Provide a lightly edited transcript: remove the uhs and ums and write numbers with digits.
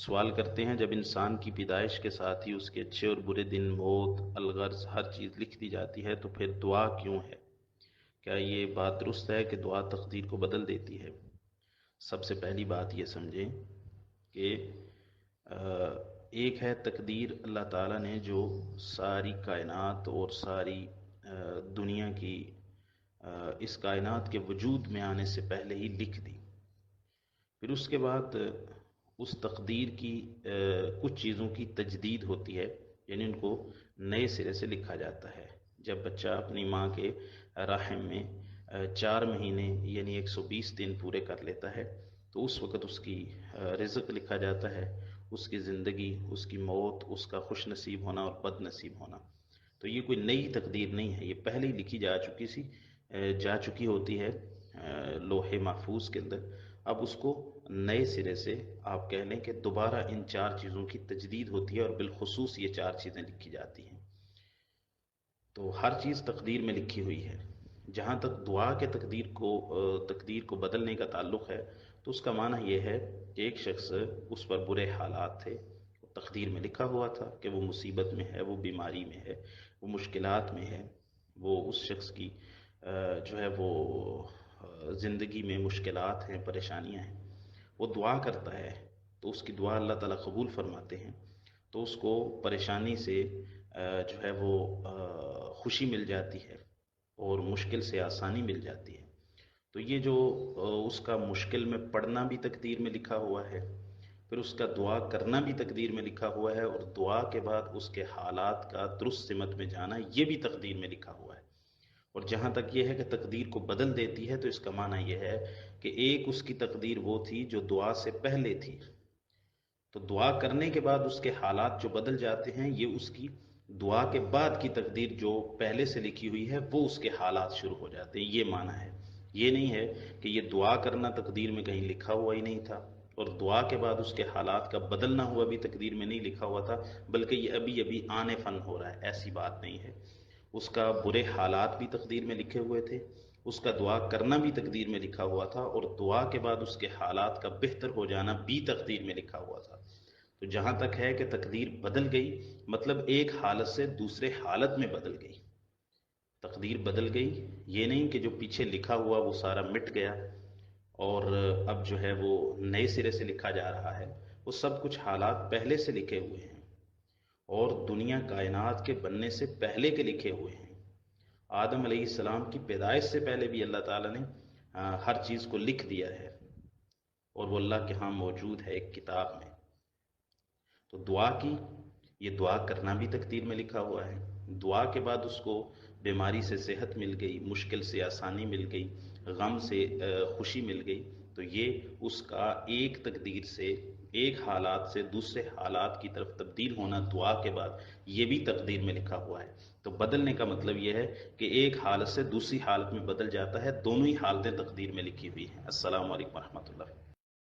سوال کرتے ہیں جب انسان کی پیدائش کے ساتھ ہی اس کے اچھے اور برے دن، موت، الغرض ہر چیز لکھ دی جاتی ہے تو پھر دعا کیوں ہے؟ کیا یہ بات درست ہے کہ دعا تقدیر کو بدل دیتی ہے؟ سب سے پہلی بات یہ سمجھیں کہ ایک ہے تقدیر، اللہ تعالیٰ نے جو ساری کائنات اور ساری دنیا کی اس کائنات کے وجود میں آنے سے پہلے ہی لکھ دی۔ پھر اس کے بعد اس تقدیر کی کچھ چیزوں کی تجدید ہوتی ہے، یعنی ان کو نئے سرے سے لکھا جاتا ہے۔ جب بچہ اپنی ماں کے رحم میں 4 مہینے یعنی 120 دن پورے کر لیتا ہے تو اس وقت اس کی رزق لکھا جاتا ہے، اس کی زندگی، اس کی موت، اس کا خوش نصیب ہونا اور بد نصیب ہونا۔ تو یہ کوئی نئی تقدیر نہیں ہے، یہ پہلے ہی لکھی جا چکی ہوتی ہے لوح محفوظ کے اندر۔ اب اس کو نئے سرے سے آپ کہہ لیں کہ دوبارہ ان 4 چیزوں کی تجدید ہوتی ہے، اور بالخصوص یہ 4 چیزیں لکھی جاتی ہیں۔ تو ہر چیز تقدیر میں لکھی ہوئی ہے۔ جہاں تک دعا کے تقدیر کو بدلنے کا تعلق ہے تو اس کا معنی یہ ہے کہ ایک شخص، اس پر برے حالات تھے، تقدیر میں لکھا ہوا تھا کہ وہ مصیبت میں ہے، وہ بیماری میں ہے، وہ مشکلات میں ہے، وہ اس شخص کی جو ہے وہ زندگی میں مشکلات ہیں، پریشانیاں ہیں، وہ دعا کرتا ہے تو اس کی دعا اللہ تعالیٰ قبول فرماتے ہیں، تو اس کو پریشانی سے جو ہے وہ خوشی مل جاتی ہے اور مشکل سے آسانی مل جاتی ہے۔ تو یہ جو اس کا مشکل میں پڑنا بھی تقدیر میں لکھا ہوا ہے، پھر اس کا دعا کرنا بھی تقدیر میں لکھا ہوا ہے، اور دعا کے بعد اس کے حالات کا درست سمت میں جانا یہ بھی تقدیر میں لکھا ہوا ہے۔ اور جہاں تک یہ ہے کہ تقدیر کو بدل دیتی ہے تو اس کا معنی یہ ہے کہ ایک اس کی تقدیر وہ تھی جو دعا سے پہلے تھی، تو دعا کرنے کے بعد اس کے حالات جو بدل جاتے ہیں، یہ اس کی دعا کے بعد کی تقدیر جو پہلے سے لکھی ہوئی ہے وہ اس کے حالات شروع ہو جاتے ہیں، یہ معنی ہے۔ یہ نہیں ہے کہ یہ دعا کرنا تقدیر میں کہیں لکھا ہوا ہی نہیں تھا، اور دعا کے بعد اس کے حالات کا بدلنا ہوا بھی تقدیر میں نہیں لکھا ہوا تھا، بلکہ یہ ابھی ابھی آنے فن ہو رہا ہے، ایسی بات نہیں ہے۔ اس کا برے حالات بھی تقدیر میں لکھے ہوئے تھے، اس کا دعا کرنا بھی تقدیر میں لکھا ہوا تھا، اور دعا کے بعد اس کے حالات کا بہتر ہو جانا بھی تقدیر میں لکھا ہوا تھا۔ تو جہاں تک ہے کہ تقدیر بدل گئی، مطلب ایک حالت سے دوسرے حالت میں بدل گئی، تقدیر بدل گئی، یہ نہیں کہ جو پیچھے لکھا ہوا وہ سارا مٹ گیا اور اب جو ہے وہ نئے سرے سے لکھا جا رہا ہے۔ وہ سب کچھ حالات پہلے سے لکھے ہوئے ہیں، اور دنیا کائنات کے بننے سے پہلے کے لکھے ہوئے ہیں۔ آدم علیہ السلام کی پیدائش سے پہلے بھی اللہ تعالیٰ نے ہر چیز کو لکھ دیا ہے، اور وہ اللہ کے ہاں موجود ہے ایک کتاب میں۔ تو دعا کی، یہ دعا کرنا بھی تقدیر میں لکھا ہوا ہے۔ دعا کے بعد اس کو بیماری سے صحت مل گئی، مشکل سے آسانی مل گئی، غم سے خوشی مل گئی، تو یہ اس کا ایک تقدیر سے، ایک حالات سے دوسرے حالات کی طرف تبدیل ہونا دعا کے بعد، یہ بھی تقدیر میں لکھا ہوا ہے۔ تو بدلنے کا مطلب یہ ہے کہ ایک حالت سے دوسری حالت میں بدل جاتا ہے، دونوں ہی حالتیں تقدیر میں لکھی ہوئی ہیں۔ السلام علیکم ورحمۃ اللہ۔